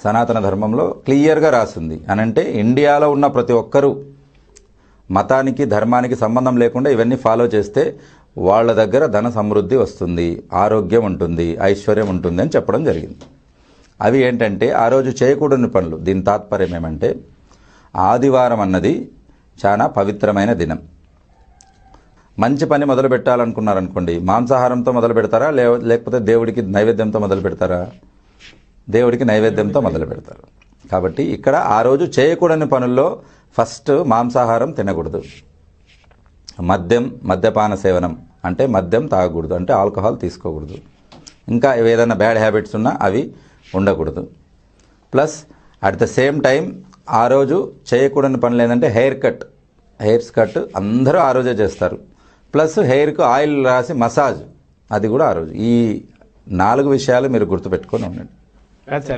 సనాతన ధర్మంలో క్లియర్గా రాసింది. అనంటే ఇండియాలో ఉన్న ప్రతి ఒక్కరూ మతానికి ధర్మానికి సంబంధం లేకుండా ఇవన్నీ ఫాలో చేస్తే వాళ్ళ దగ్గర ధన సమృద్ధి వస్తుంది, ఆరోగ్యం ఉంటుంది, ఐశ్వర్యం ఉంటుంది అని చెప్పడం జరిగింది. అవి ఏంటంటే ఆ రోజు చేయకూడని పనులు. దీని తాత్పర్యం ఏమంటే ఆదివారం అన్నది చాలా పవిత్రమైన దినం. మంచి పని మొదలు పెట్టాలనుకున్నారనుకోండి, మాంసాహారంతో మొదలు పెడతారా లేకపోతే దేవుడికి నైవేద్యంతో మొదలు పెడతారా? దేవుడికి నైవేద్యంతో మొదలు పెడతారు. కాబట్టి ఇక్కడ ఆ రోజు చేయకూడని పనుల్లో ఫస్ట్ మాంసాహారం తినకూడదు, మద్యపాన సేవనం అంటే మద్యం తాగకూడదు, అంటే ఆల్కహాల్ తీసుకోకూడదు, ఇంకా ఏదైనా బ్యాడ్ హ్యాబిట్స్ ఉన్నా అవి ఉండకూడదు. Plus at the same time ఆ రోజు చేయకూడని పనులు ఏంటంటే హెయిర్స్ కట్ అందరూ ఆ రోజే చేస్తారు. ప్లస్ హెయిర్కు ఆయిల్ రాసి మసాజ్, అది కూడా ఆ రోజు. ఈ 4 విషయాలు మీరు గుర్తుపెట్టుకొని ఉండండి.